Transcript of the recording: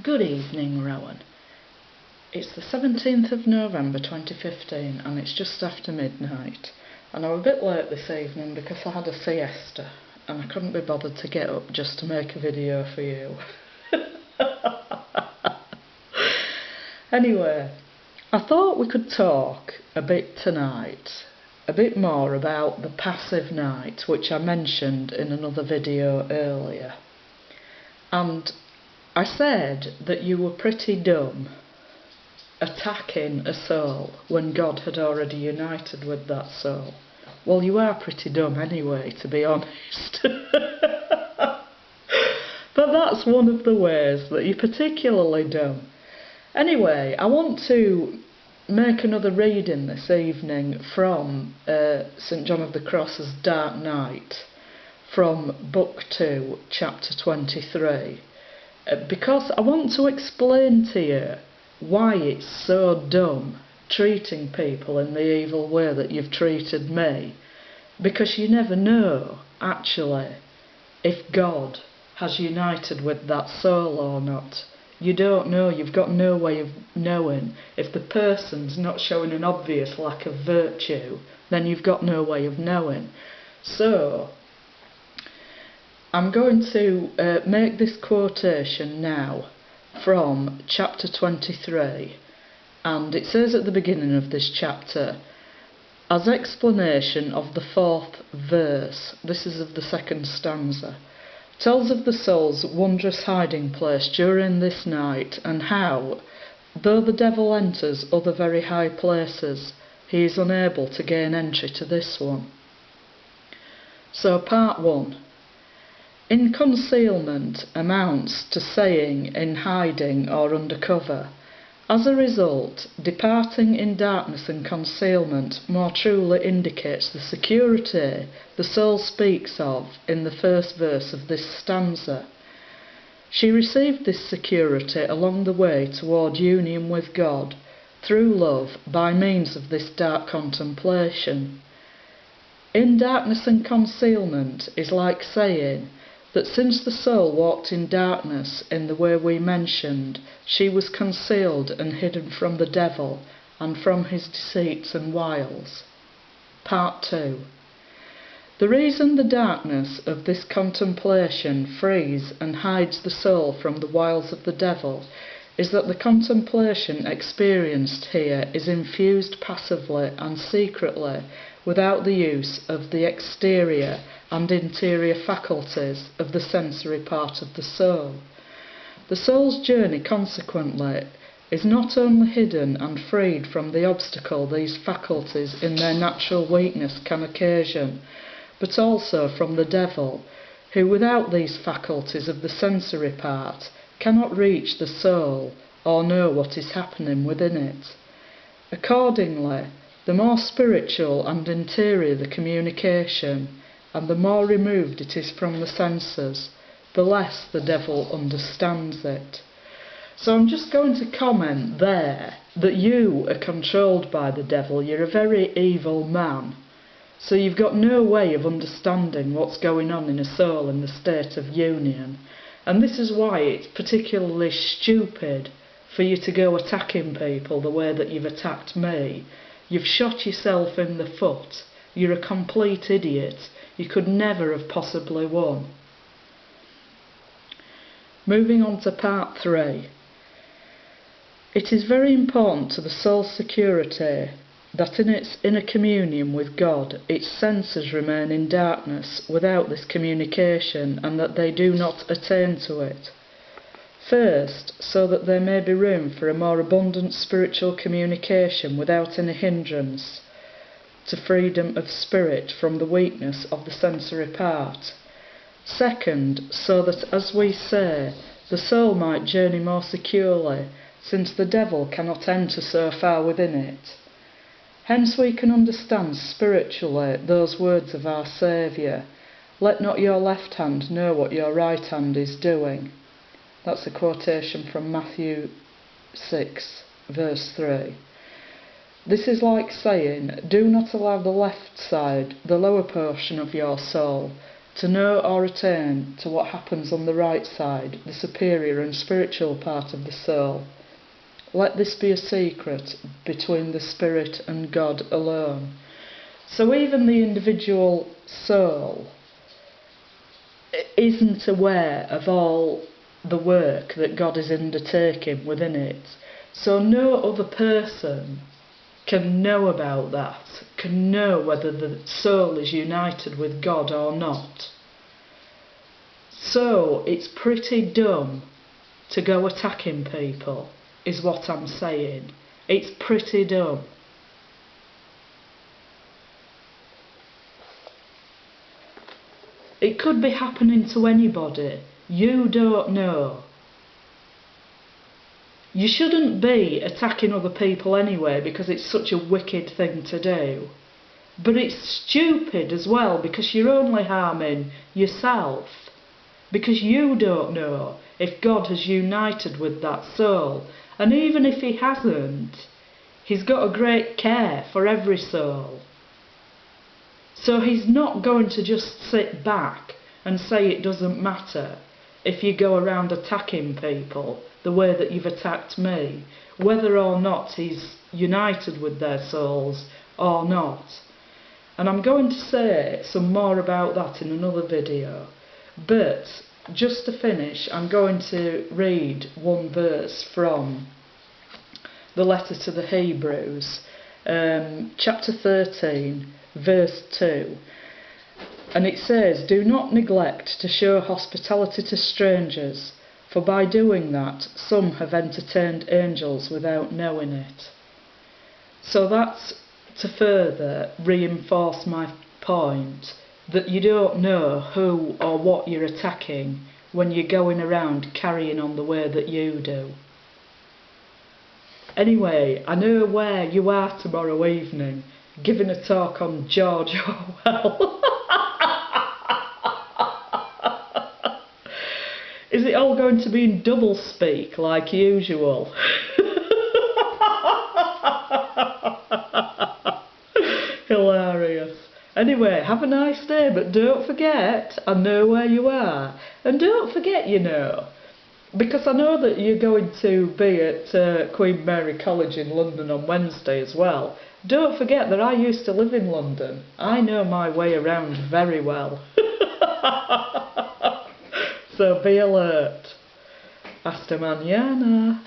Good evening, Rowan. It's the 17th of November 2015 and it's just after midnight, and I'm a bit late this evening because I had a siesta and I couldn't be bothered to get up just to make a video for you. Anyway, I thought we could talk a bit tonight, a bit more about the passive night, which I mentioned in another video earlier. And I said that you were pretty dumb attacking a soul when God had already united with that soul. Well, you are pretty dumb anyway, to be honest. But that's one of the ways that you're particularly dumb. Anyway, I want to make another reading this evening from St John of the Cross's Dark Night, from Book 2, Chapter 23. Because I want to explain to you why it's so dumb treating people in the evil way that you've treated me. Because you never know, actually, if God has united with that soul or not. You don't know, you've got no way of knowing. If the person's not showing an obvious lack of virtue, then you've got no way of knowing. So I'm going to make this quotation now from chapter 23, and it says at the beginning of this chapter, as explanation of the 4th verse, this is of the 2nd stanza, tells of the soul's wondrous hiding place during this night, and how, though the devil enters other very high places, he is unable to gain entry to this one. So part 1. In concealment amounts to saying in hiding or under cover. As a result, departing in darkness and concealment more truly indicates the security the soul speaks of in the 1st verse of this stanza. She received this security along the way toward union with God, through love, by means of this dark contemplation. In darkness and concealment is like saying that since the soul walked in darkness in the way we mentioned, she was concealed and hidden from the devil and from his deceits and wiles. Part 2. The reason the darkness of this contemplation frees and hides the soul from the wiles of the devil is that the contemplation experienced here is infused passively and secretly, without the use of the exterior and interior faculties of the sensory part of the soul. The soul's journey, consequently, is not only hidden and freed from the obstacle these faculties in their natural weakness can occasion, but also from the devil, who without these faculties of the sensory part cannot reach the soul or know what is happening within it. Accordingly, the more spiritual and interior the communication, and the more removed it is from the senses, the less the devil understands it. So I'm just going to comment there that you are controlled by the devil. You're a very evil man. So you've got no way of understanding what's going on in a soul in the state of union. And this is why it's particularly stupid for you to go attacking people the way that you've attacked me. You've shot yourself in the foot. You're a complete idiot. You could never have possibly won. Moving on to part 3. It is very important to the soul's security that in its inner communion with God, its senses remain in darkness without this communication, and that they do not attain to it. First, so that there may be room for a more abundant spiritual communication without any hindrance to freedom of spirit from the weakness of the sensory part. Second, so that, as we say, the soul might journey more securely, since the devil cannot enter so far within it. Hence we can understand spiritually those words of our Saviour, "Let not your left hand know what your right hand is doing." That's a quotation from Matthew 6, verse 3. This is like saying, do not allow the left side, the lower portion of your soul, to know or attain to what happens on the right side, the superior and spiritual part of the soul. Let this be a secret between the spirit and God alone. So even the individual soul isn't aware of all the work that God is undertaking within it. So no other person can know about that, can know whether the soul is united with God or not. So it's pretty dumb to go attacking people, is what I'm saying. It's pretty dumb. It could be happening to anybody. You don't know. You shouldn't be attacking other people anyway because it's such a wicked thing to do. But it's stupid as well because you're only harming yourself. Because you don't know if God has united with that soul. And even if he hasn't, he's got a great care for every soul. So he's not going to just sit back and say it doesn't matter if you go around attacking people the way that you've attacked me, whether or not he's united with their souls or not. And I'm going to say some more about that in another video. But just to finish, I'm going to read one verse from the letter to the Hebrews, chapter 13, verse 2. And it says, "Do not neglect to show hospitality to strangers, for by doing that some have entertained angels without knowing it." So that's to further reinforce my point that you don't know who or what you're attacking when you're going around carrying on the way that you do. Anyway, I know where you are tomorrow evening, giving a talk on George Orwell. Is it all going to be in double speak like usual? Hilarious. Anyway, have a nice day, but don't forget, I know where you are. And don't forget, you know, because I know that you're going to be at Queen Mary College in London on Wednesday as well. Don't forget that I used to live in London. I know my way around very well. So be alert. Hasta mañana.